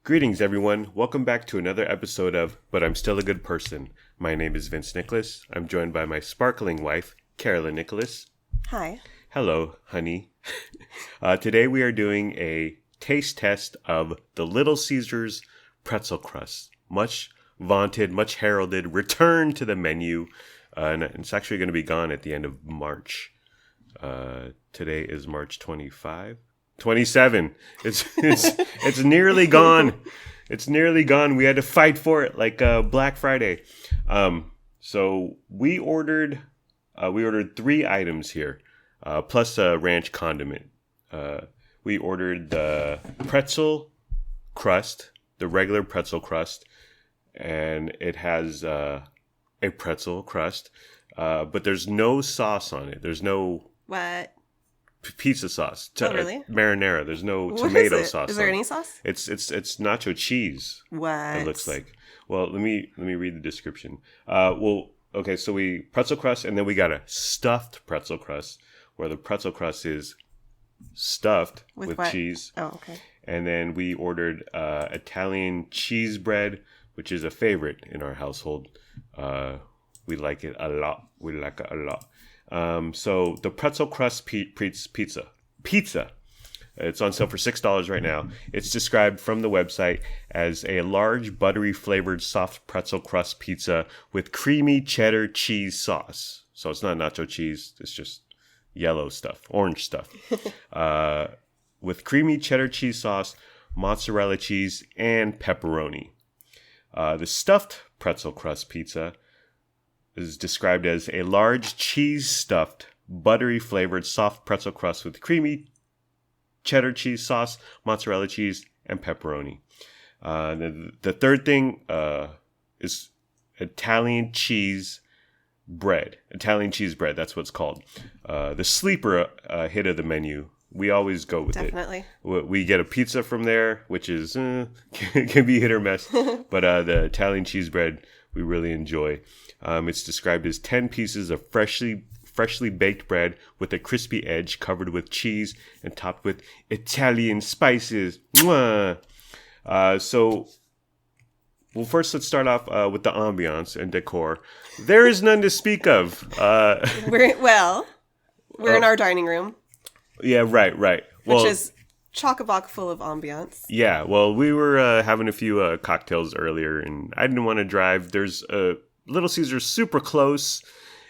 Greetings, everyone. Welcome back to another episode of But I'm Still a Good Person. My name is Vince Nicholas. I'm joined by my sparkling wife, Carolyn Nicholas. Hi. Hello, honey. Today we are doing a taste test of the Little Caesars Pretzel Crust. Much vaunted, much heralded, return to the menu. And it's actually going to be gone at the end of March. Today is March 25. 27. It's nearly gone. It's nearly gone. We had to fight for it like Black Friday. So we ordered 3 items here, plus a ranch condiment. We ordered the pretzel crust, the regular pretzel crust, and it has a pretzel crust, but there's no sauce on it. There's no What? Pizza sauce. Really? Marinara. There's no What tomato is it? sauce. Is there any sauce? It's nacho cheese. What? It looks like. Well, let me read the description. Okay, so we pretzel crust, and then we got a stuffed pretzel crust, where the pretzel crust is stuffed with cheese. Oh, okay. And then we ordered Italian cheese bread, which is a favorite in our household. We like it a lot. So the pretzel crust pizza. It's on sale for $6 right now. It's described from the website as a large, buttery flavored, soft pretzel crust pizza with creamy cheddar cheese sauce. So it's not nacho cheese. It's just yellow stuff, orange stuff. With creamy cheddar cheese sauce, mozzarella cheese, and pepperoni. The stuffed pretzel crust pizza is described as a large cheese-stuffed, buttery-flavored, soft pretzel crust with creamy cheddar cheese sauce, mozzarella cheese, and pepperoni. The third thing is Italian cheese bread. Italian cheese bread, that's what it's called. The sleeper hit of the menu. We always go with Definitely. it. We get a pizza from there, which is can be hit or miss. But the Italian cheese bread we really enjoy. It's described as 10 pieces of freshly baked bread with a crispy edge covered with cheese and topped with Italian spices. Mwah! First let's start off with the ambiance and decor. There is none to speak of. We're in our dining room. Yeah, right. Which is chock-a-block full of ambiance. Yeah, well, we were having a few cocktails earlier, and I didn't want to drive. There's a Little Caesars super close,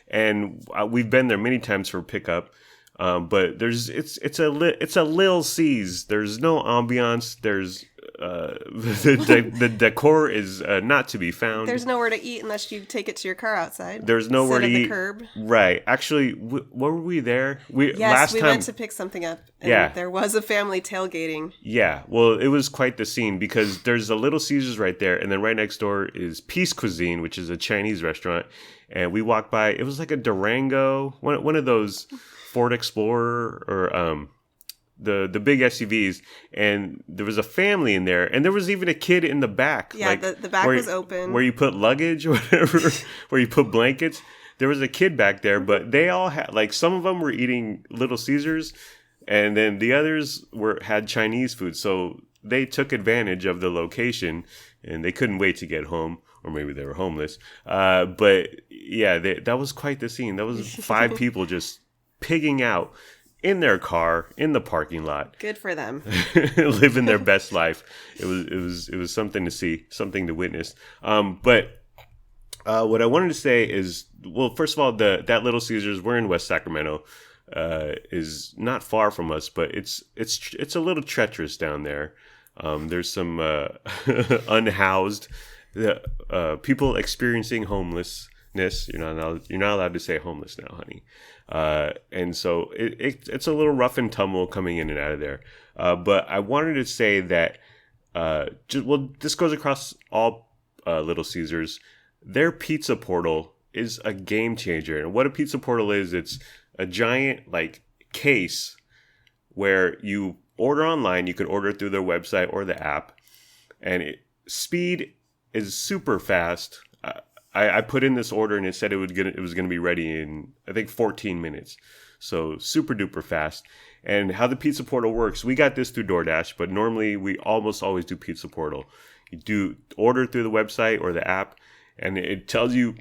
and we've been there many times for pickup. But it's a Lil C's. There's no ambiance. There's the decor is not to be found. There's nowhere to eat unless you take it to your car outside. There's nowhere to eat. Sit at the curb. Right. Actually, were we there? Yes, last we time, went to pick something up. And there was a family tailgating. Yeah. Well, it was quite the scene because there's a Little Caesars right there, and then right next door is Peace Cuisine, which is a Chinese restaurant. And we walked by. It was like a Durango, one of those Ford Explorer or the big SUVs, and there was a family in there, and there was even a kid in the back. Yeah, the back was open. Where you put luggage or whatever, where you put blankets. There was a kid back there, but they all had, like, some of them were eating Little Caesars, and then the others had Chinese food, so they took advantage of the location, and they couldn't wait to get home. Or maybe they were homeless. But yeah, that was quite the scene. That was 5 people just pigging out in their car in the parking lot. Good for them. Living their best life. It was something to see, something to witness. But what I wanted to say is, well, first of all, that Little Caesars, we're in West Sacramento, is not far from us, but it's a little treacherous down there. There's some unhoused people experiencing homelessness. You're not allowed to say homeless now, honey. And so it's a little rough and tumble coming in and out of there. But I wanted to say that this goes across all Little Caesars. Their pizza portal is a game changer. And what a pizza portal is, it's a giant case where you order online. You can order through their website or the app, and speed is super fast. I put in this order and it said it was going to be ready in, I think, 14 minutes. So super duper fast. And how the Pizza Portal works, we got this through DoorDash, but normally we almost always do Pizza Portal. You do order through the website or the app, and it tells you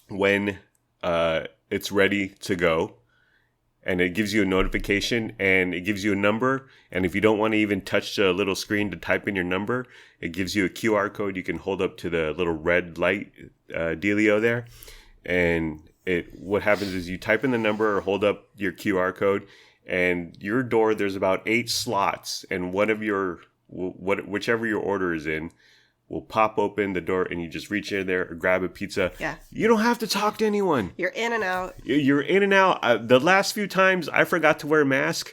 when it's ready to go. And it gives you a notification, and it gives you a number. And if you don't want to even touch the little screen to type in your number, it gives you a QR code you can hold up to the little red light dealio there. And what happens is you type in the number or hold up your QR code, and your door, there's about 8 slots, and whichever your order is in will pop open the door, and you just reach in there or grab a pizza. Yeah. You don't have to talk to anyone. You're in and out. You're in and out. The last few times I forgot to wear a mask,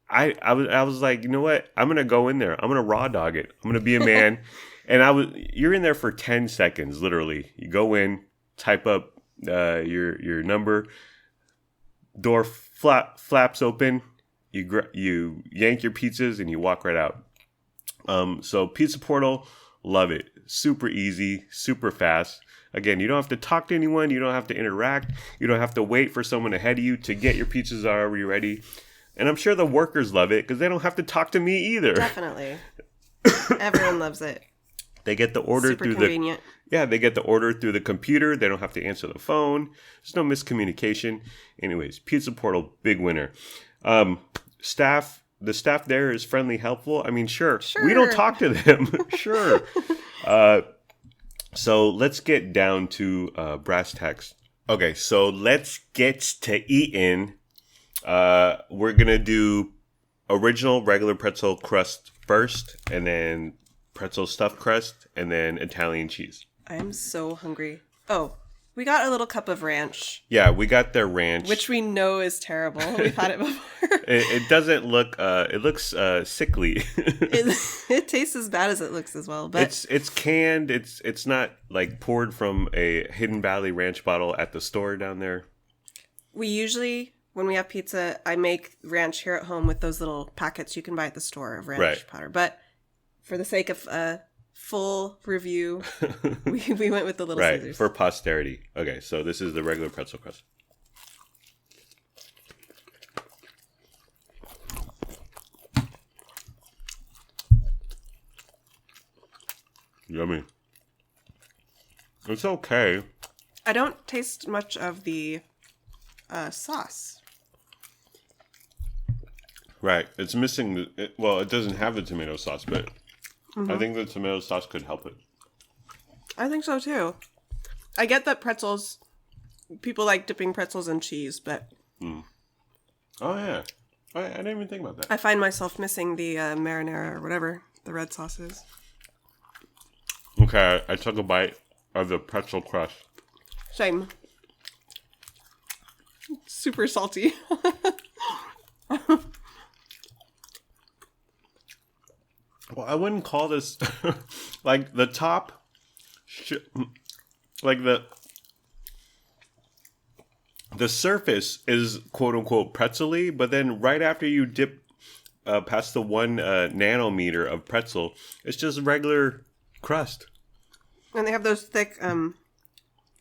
I was like, you know what? I'm gonna go in there. I'm gonna raw dog it. I'm gonna be a man. And you're in there for 10 seconds, literally. You go in, type up your number, door flaps open. You yank your pizzas and you walk right out. So Pizza Portal. Love it. Super easy, super fast. Again, you don't have to talk to anyone. You don't have to interact. You don't have to wait for someone ahead of you to get your pizzas already ready. And I'm sure the workers love it because they don't have to talk to me either. Definitely. Everyone loves it. They get the order Super convenient. They get the order through the computer. They don't have to answer the phone. There's no miscommunication. Anyways, Pizza Portal, big winner. The staff there is friendly, helpful. I mean, sure. We don't talk to them. Sure. So let's get down to brass tacks. Okay, so let's get to eating. We're going to do original regular pretzel crust first, and then pretzel stuffed crust, and then Italian cheese. I'm so hungry. Oh, we got a little cup of ranch. Yeah, we got their ranch. Which we know is terrible. We've had it before. It doesn't look, it looks sickly. It tastes as bad as it looks as well. But it's canned. It's not like poured from a Hidden Valley ranch bottle at the store down there. We usually, when we have pizza, I make ranch here at home with those little packets you can buy at the store of ranch powder. But for the sake of full review, we went with the Little Caesars. For posterity. Okay, so this is the regular pretzel crust. Yummy. It's okay. I don't taste much of the sauce. Right. It's missing it doesn't have the tomato sauce, but I think the tomato sauce could help it. I think so too. I get that people like dipping pretzels in cheese, but... Oh yeah. I didn't even think about that. I find myself missing the marinara or whatever the red sauce is. Okay, I took a bite of the pretzel crust. Same. Super salty. Well, I wouldn't call this like the top, like the surface is quote unquote pretzely, but then right after you dip past the 1 nanometer of pretzel, it's just regular crust. And they have those thick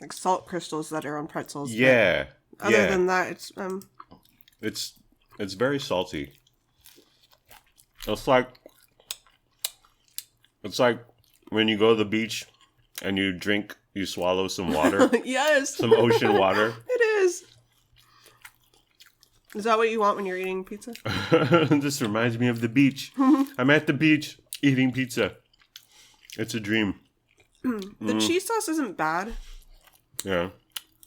like salt crystals that are on pretzels. Yeah. Other than that, it's very salty. It's like when you go to the beach and you swallow some water. Yes. Some ocean water. It is. Is that what you want when you're eating pizza? This reminds me of the beach. I'm at the beach eating pizza. It's a dream. The cheese sauce isn't bad. Yeah.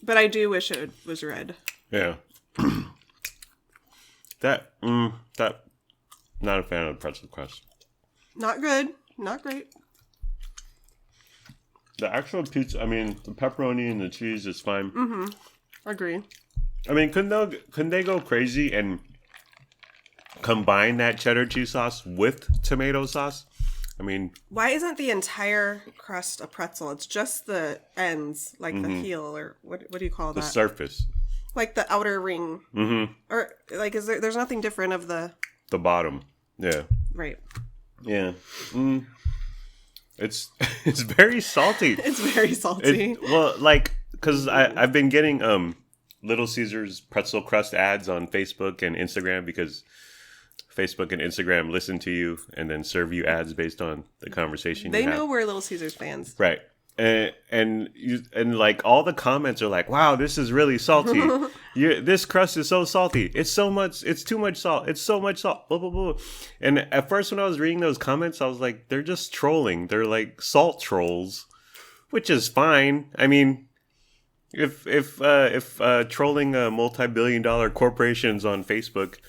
But I do wish it was red. Yeah. That, not a fan of pretzel crust. Not good. Not great. The actual pizza, I mean, the pepperoni and the cheese is fine. Mm-hmm. Agree. I mean, couldn't they go crazy and combine that cheddar cheese sauce with tomato sauce? I mean... Why isn't the entire crust a pretzel? It's just the ends, like the heel, or what do you call that? The surface. Like the outer ring. Mm-hmm. Or, like, there's nothing different of the... The bottom. Yeah. Right. Yeah. It's very salty. It's very salty. Because I've been getting Little Caesars pretzel crust ads on Facebook and Instagram because Facebook and Instagram listen to you and then serve you ads based on the conversation They you have. know we're Little Caesars fans. Right. And like all the comments are like, wow, this is really salty. This crust is so salty. It's too much salt. It's so much salt. Blah, blah, blah. And at first when I was reading those comments, I was like, they're just trolling. They're like salt trolls, which is fine. I mean, if trolling multi-billion-dollar corporations on Facebook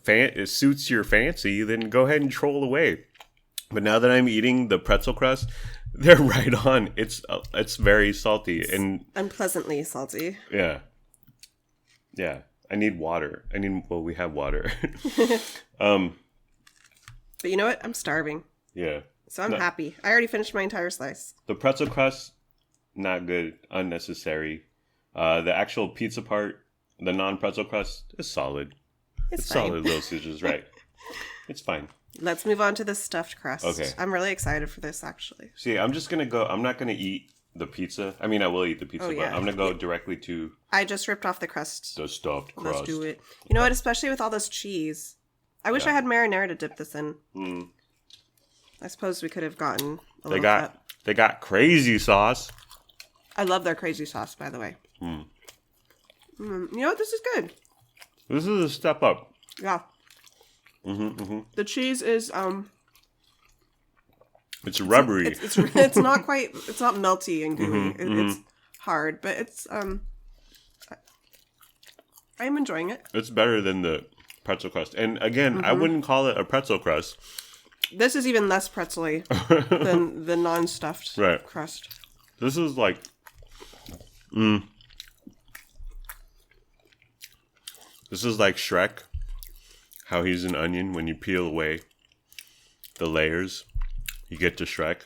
it suits your fancy, then go ahead and troll away. But now that I'm eating the pretzel crust, they're right on. It's very salty and unpleasantly salty. Yeah. I need water. We have water. But you know what? I'm starving. Yeah. So I'm happy. I already finished my entire slice. The pretzel crust, not good, unnecessary. The actual pizza part, the non-pretzel crust, is solid. It's fine. solid, Little Caesars, right? It's fine. Let's move on to the stuffed crust. Okay. I'm really excited for this, actually. See, I'm not going to eat the pizza. I mean, I will eat the pizza, but I'm going to go directly to... I just ripped off the crust. The stuffed crust. Let's do it. You know what? Especially with all this cheese. I wish I had marinara to dip this in. Mm. I suppose we could have gotten a little cut. They got crazy sauce. I love their crazy sauce, by the way. Mm. You know what? This is good. This is a step up. Yeah. The cheese is it's rubbery. It's not quite. It's not melty and gooey. It's hard, but it's I'm enjoying it. It's better than the pretzel crust. And again, I wouldn't call it a pretzel crust. This is even less pretzel-y than the non-stuffed crust. This is like This is like Shrek, how he's an onion. When you peel away the layers, you get to Shrek.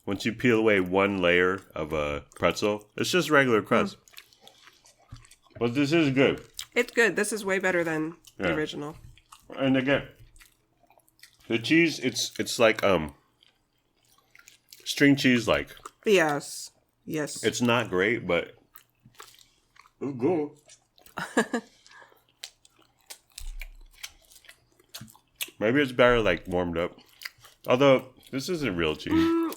Once you peel away one layer of a pretzel, it's just regular crust. But this is good. It's good. This is way better than the original. And again, the cheese, it's like string cheese like. Yes. It's not great, but it's good. Maybe it's better like warmed up. Although this isn't real cheese.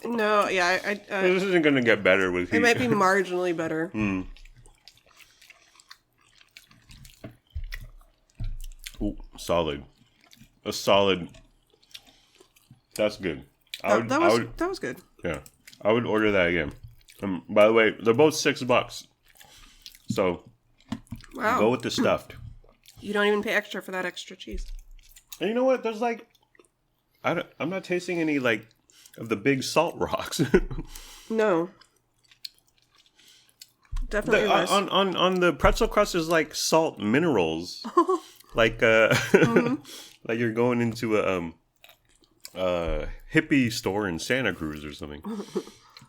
No, yeah, this isn't gonna get better with heat. It might be marginally better. Ooh, solid. A solid. That's good. That was good. Yeah, I would order that again. By the way, they're both $6. So, go with the stuffed. You don't even pay extra for that extra cheese. And you know what? There's like, I'm not tasting any like of the big salt rocks. No. Definitely less. On the pretzel crust is like salt minerals. Like like you're going into a hippie store in Santa Cruz or something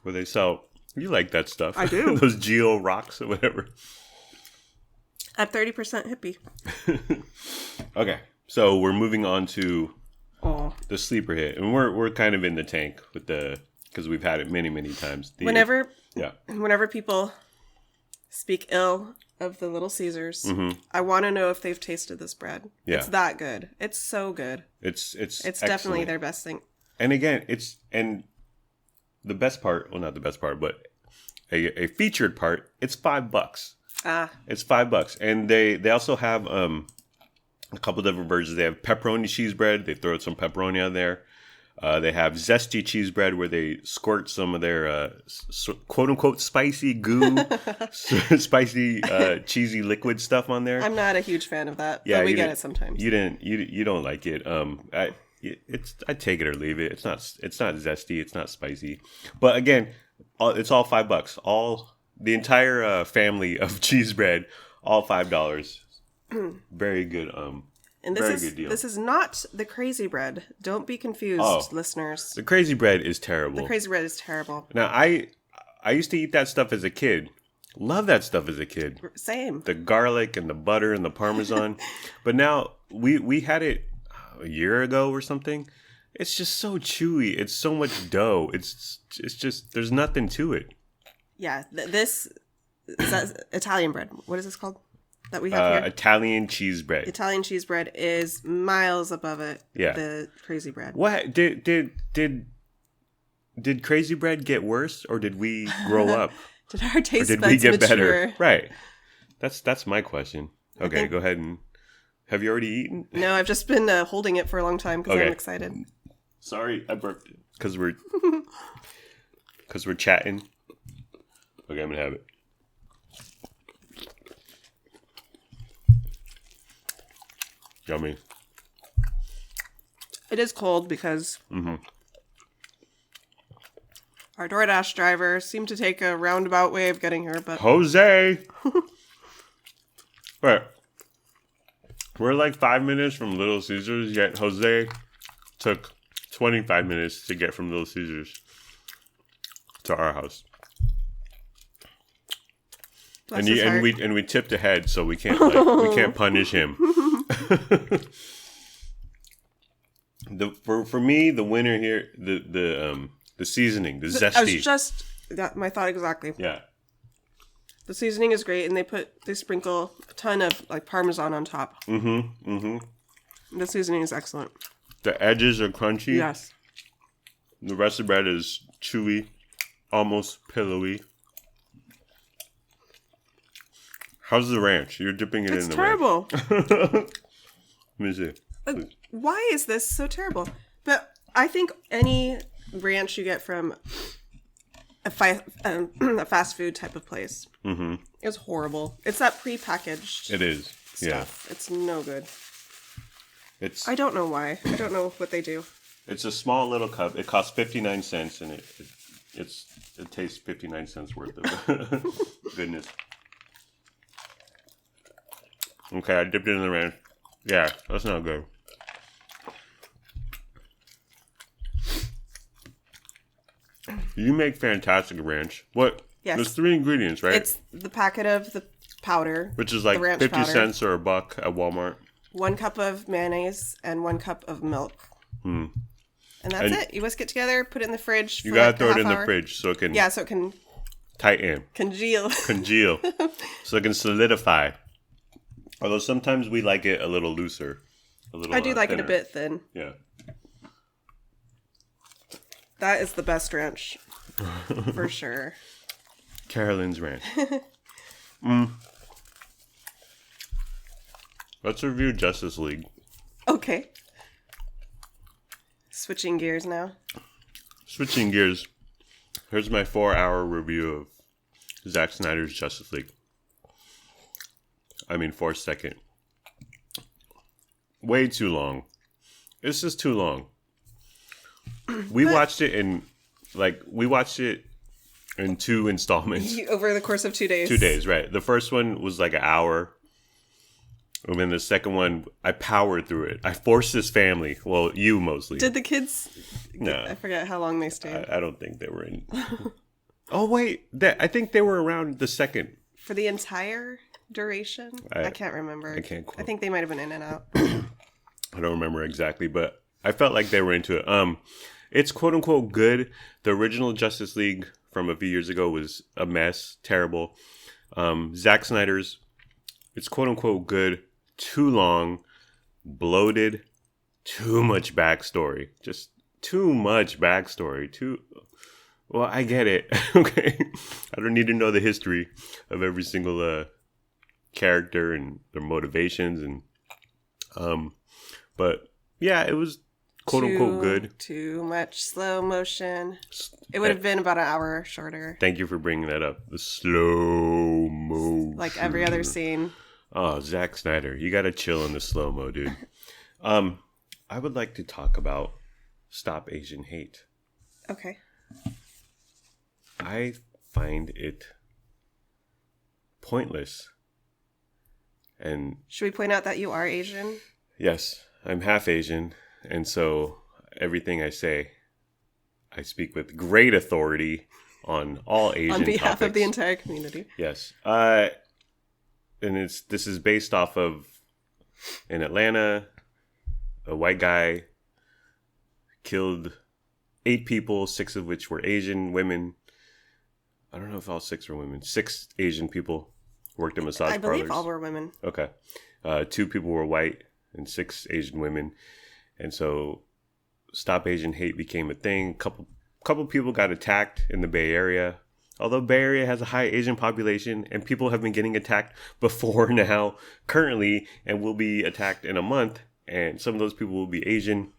where they sell. You like that stuff? I do. Those geo rocks or whatever. At 30% hippie. Okay, so we're moving on to the sleeper hit, and we're kind of in the tank with because we've had it many times. Whenever people speak ill of the Little Caesars, I want to know if they've tasted this bread. Yeah. It's that good. It's so good. It's definitely their best thing. And again, the best part, well, not the best part, but a featured part, it's $5. It's $5. And they also have a couple different versions. They have pepperoni cheese bread. They throw some pepperoni on there. They have zesty cheese bread where they squirt some of their quote unquote spicy goo, spicy cheesy liquid stuff on there. I'm not a huge fan of that. Yeah, but we get it sometimes. You don't like it. I take it or leave it. It's not zesty. It's not spicy. But again, it's all $5. The entire family of cheese bread, all $5. Very good. And this is not the crazy bread. Don't be confused, listeners. The crazy bread is terrible. The crazy bread is terrible. Now, I used to eat that stuff as a kid. Love that stuff as a kid. Same. The garlic and the butter and the Parmesan. But now, we had it a year ago or something. It's just so chewy. It's so much dough. It's just, there's nothing to it. Yeah, this is that Italian bread? What is this called that we have here? Italian cheese bread. Italian cheese bread is miles above it. Yeah. The crazy bread. What did crazy bread get worse, or did we grow up? Did our taste or did buds we get mature? better? Right. That's my question. Okay, go ahead and have you already eaten? No, I've just been holding it for a long time because I'm excited. Sorry, I burped it because we're chatting. Okay, I'm gonna have it. Yummy. It is cold because our DoorDash driver seemed to take a roundabout way of getting here, but Jose. Right. We're like 5 minutes from Little Caesars, yet Jose took 25 minutes to get from Little Caesars to our house. bless And his heart. we tipped ahead, so we can't punish him. For me, the winner here, the seasoning, the zesty. I was just my thought exactly. Yeah. The seasoning is great, and they sprinkle a ton of like Parmesan on top. The seasoning is excellent. The edges are crunchy. Yes. The rest of the bread is chewy, almost pillowy. How's the ranch? You're dipping it in the terrible. ranch. Let me see. Why is this so terrible? But I think any ranch you get from a fast food type of place is horrible. It's that prepackaged It is. stuff. Yeah. It's no good. It's I don't know why. I don't know what they do. It's a small little cup. It costs 59 cents, and it tastes 59 cents worth of goodness. Okay, I dipped it in the ranch. Yeah, that's not good. You make fantastic ranch. What? Yes. There's 3 ingredients, right? It's the packet of the powder, which is like 50 powder, cents or $1 at Walmart. 1 cup of mayonnaise, and 1 cup of milk. And that's it. You whisk it together, put it in the fridge. You gotta throw it in the fridge so it can so it can tighten, congeal, so it can solidify. Although sometimes we like it a little looser, I do like thinner. it a bit thin. Yeah. That is the best ranch, for sure. Carolyn's Ranch. Let's review Justice League. Okay. Switching gears now. Switching gears. Here's my 4-hour review of Zack Snyder's Justice League. 4 second. Way too long. It's just too long. We watched it in 2 installments. Over the course of 2 days. 2 days, right. The first one was like an hour. And then the second one, I powered through it. I forced this family. Well, you mostly. Did the kids? No. I forget how long they stayed. I don't think they were in. Oh, wait. I think they were around the second. For the entire duration? I can't remember. I can't quote. I think they might have been in and out. I don't remember exactly, but I felt like they were into it. It's quote unquote good. The original Justice League from a few years ago was a mess, terrible. Zack Snyder's, it's quote unquote good, too long, bloated, too much backstory. Just too much backstory. Well, I get it. Okay. I don't need to know the history of every single character and their motivations and but yeah, it was quote unquote good. Too much slow motion. It would have been about an hour shorter. Thank you for bringing that up. The slow mo. Like every other scene. Oh, Zack Snyder, you gotta chill in the slow mo, dude. I would like to talk about Stop Asian Hate. Okay. I find it pointless. And should we point out that you are Asian? Yes, I'm half Asian, and so everything I say, I speak with great authority on all Asian on behalf topics. of the entire community. Yes. And this is based off of in Atlanta, a white guy killed 8 people, 6 of which were Asian women. I don't know if all 6 were women. 6 Asian people worked in massage I believe parlors. all were women. Okay. 2 people were white and 6 Asian women. And so Stop Asian Hate became a thing. Couple people got attacked in the Bay Area. Although Bay Area has a high Asian population and people have been getting attacked before now, currently, and will be attacked in a month. And some of those people will be Asian.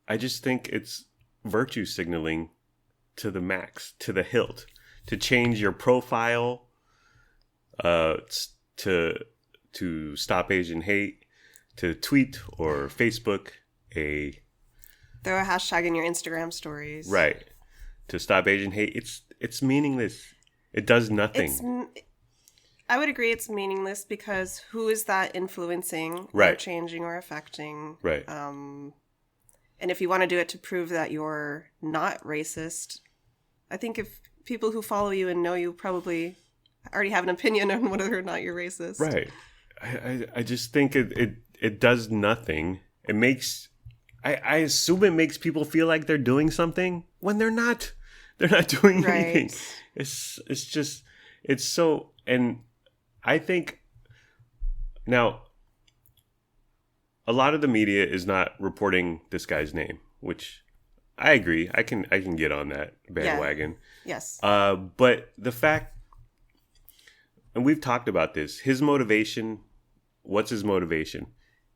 I just think it's virtue signaling to the max, to the hilt, to change your profile, to Stop Asian Hate, to tweet or Facebook throw a hashtag in your Instagram stories. Right. To Stop Asian Hate, it's meaningless. It does nothing. I would agree it's meaningless because who is that influencing right. or changing or affecting? Right. And if you want to do it to prove that you're not racist, I think if people who follow you and know you probably already have an opinion on whether or not you're racist. Right. I just think it does nothing. It makes... I assume it makes people feel like they're doing something when they're not. They're not doing anything. It's just, it's so, and I think now a lot of the media is not reporting this guy's name, which I agree. I can get on that bandwagon. Yeah. Yes. But the fact, and we've talked about this, his motivation, what's his motivation?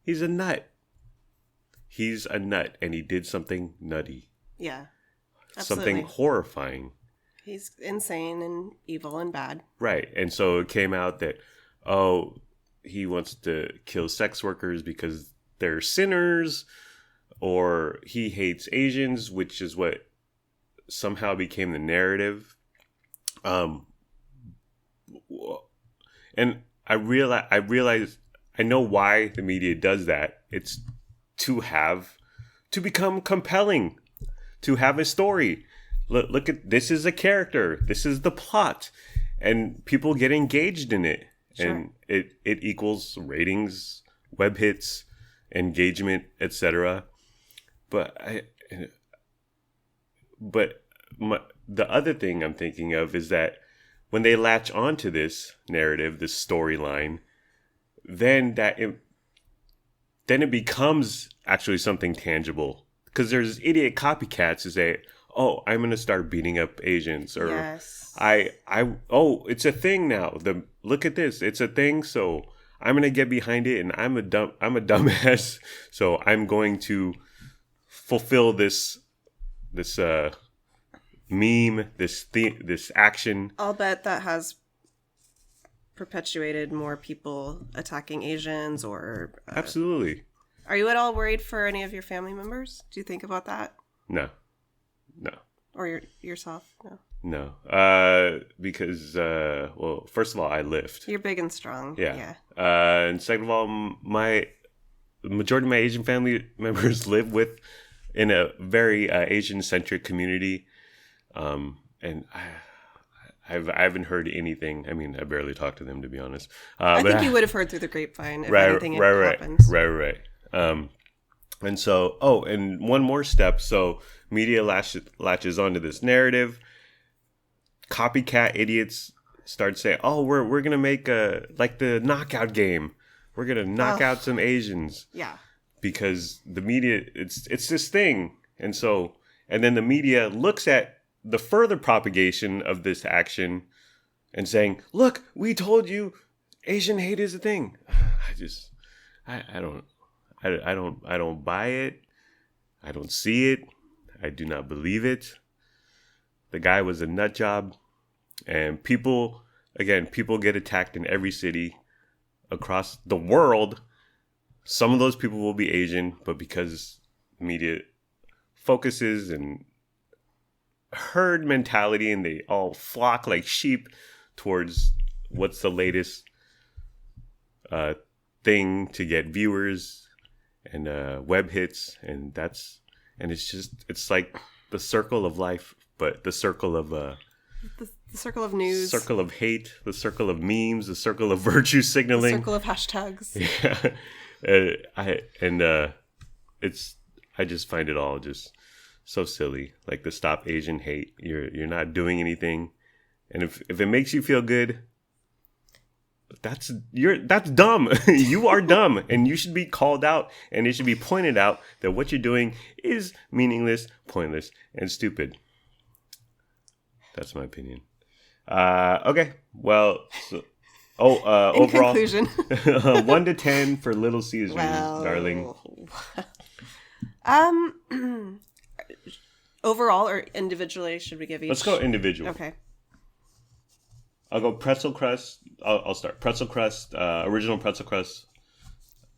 He's a nut. He's a nut, and he did something nutty. Yeah, absolutely. Something horrifying. He's insane and evil and bad. Right, and so it came out that, he wants to kill sex workers because they're sinners, or he hates Asians, which is what somehow became the narrative. And I realize I know why the media does that. It's to become compelling, to have a story. Look at, this is a character, this is the plot, and people get engaged in it. Sure. And it equals ratings, web hits, engagement, etc. But the other thing I'm thinking of is that when they latch onto this narrative, this storyline, then it becomes actually something tangible. Because there's idiot copycats who say, "Oh, I'm gonna start beating up Asians," or yes. it's a thing now. Look at this, it's a thing. So I'm gonna get behind it, and I'm a dumbass. So I'm going to fulfill this meme, this action. I'll bet that has perpetuated more people attacking Asians or... Absolutely. Are you at all worried for any of your family members? Do you think about that? No. Or yourself? No. Because, well, first of all, I lift. You're big and strong. Yeah. And second of all, the majority of my Asian family members live in a very Asian-centric community. And I haven't heard anything. I mean, I barely talk to them, to be honest. I think you would have heard through the grapevine if anything had happened. Right. And so, and one more step. So media latches onto this narrative. Copycat idiots start saying, we're going to make like the knockout game. We're going to knock out some Asians. Yeah. Because the media, it's this thing. And then the media looks at the further propagation of this action and saying, "Look, we told you Asian hate is a thing." I don't buy it. I don't see it. I do not believe it. The guy was a nut job, and people get attacked in every city across the world. Some of those people will be Asian, but because media focuses and herd mentality, and they all flock like sheep towards what's the latest thing to get viewers and web hits, and it's like the circle of life, but the circle of the circle of news, circle of hate, the circle of memes, the circle of virtue signaling, the circle of hashtags. Yeah. I just find it all just so silly. Like the Stop Asian Hate. You're not doing anything. And if it makes you feel good, that's dumb. You are dumb, and you should be called out, and it should be pointed out that what you're doing is meaningless, pointless, and stupid. That's my opinion. Okay. Well, so, In overall, conclusion, 1 to 10 for Little Caesars, darling. Overall or individually, should we give each? Let's go individual. Okay. I'll go pretzel crust. I'll start. Pretzel crust, original pretzel crust.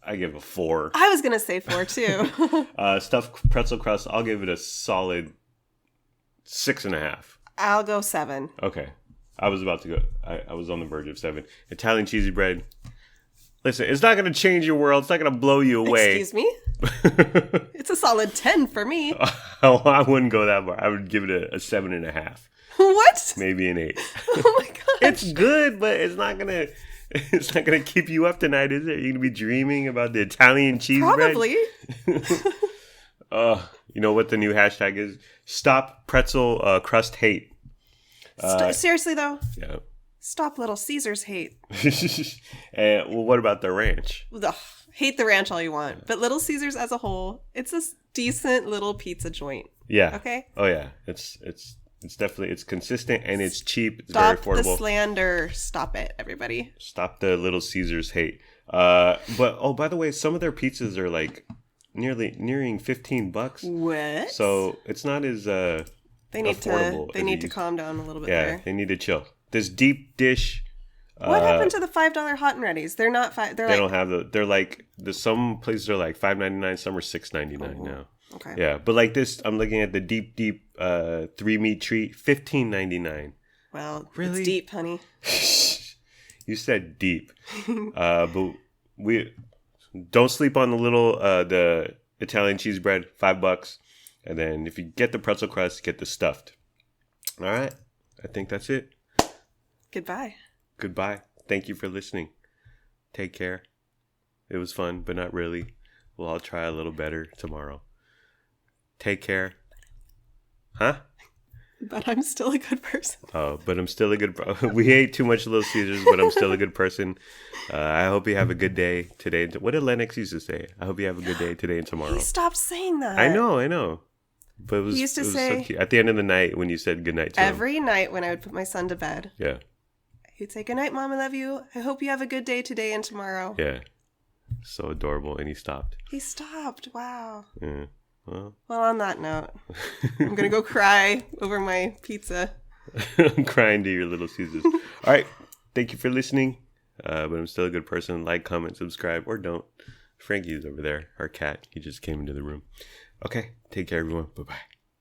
I give a 4. I was going to say 4 too. Stuffed pretzel crust, I'll give it a solid 6.5. I'll go 7. Okay. I was about to go. I was on the verge of 7. Italian cheesy bread. Listen, it's not going to change your world. It's not going to blow you away. Excuse me? It's a solid 10 for me. Oh, I wouldn't go that far. I would give it a 7.5. What? Maybe an 8. Oh my gosh. It's good, but it's not gonna keep you up tonight, is it? You're gonna be dreaming about the Italian cheese Probably. bread. You know what the new hashtag is? Stop pretzel crust hate. Seriously though. Yeah. Stop Little Caesars hate. And well, what about the ranch? Ugh, hate the ranch all you want, but Little Caesars as a whole, it's a decent little pizza joint. Yeah. Okay. Oh yeah. It's definitely, it's consistent and it's cheap. It's Stop very affordable. the slander. Stop it, everybody. Stop the Little Caesars hate. But by the way, some of their pizzas are like nearing $15. What? So it's not as they need affordable. They need to calm down a little bit Yeah, there. they need to chill. This deep dish. What happened to the $5 hot and readies? They're not five. They don't have the. They're like some places are like $5.99. Some are $6.99 now. Okay. Yeah, but like this, I'm looking at the deep 3-meat treat, $15.99. Well, Really? it's deep, honey. You said deep, but we don't sleep on the little the Italian cheese bread, $5, and then if you get the pretzel crust, get the stuffed. All right, I think that's it. Goodbye. Goodbye. Thank you for listening. Take care. It was fun, but not really. We'll all try a little better tomorrow. Take care. Huh? But I'm still a good person. Oh, but I'm still a good... We ate too much Little Caesars, but I'm still a good person. I hope you have a good day today. What did Lennox used to say? I hope you have a good day today and tomorrow. He stopped saying that. I know. But it was, He used to it was say... so cute. At the end of the night when you said goodnight to him. Every night when I would put my son to bed. Yeah. He'd say, "Good night, Mom, I love you. I hope you have a good day today and tomorrow." Yeah. So adorable. And he stopped. He stopped. Wow. Yeah. Well, on that note, I'm going to go cry over my pizza. I'm crying to your Little Caesars. All right. Thank you for listening. But I'm still a good person. Like, comment, subscribe, or don't. Frankie's over there, our cat. He just came into the room. Okay. Take care, everyone. Bye-bye.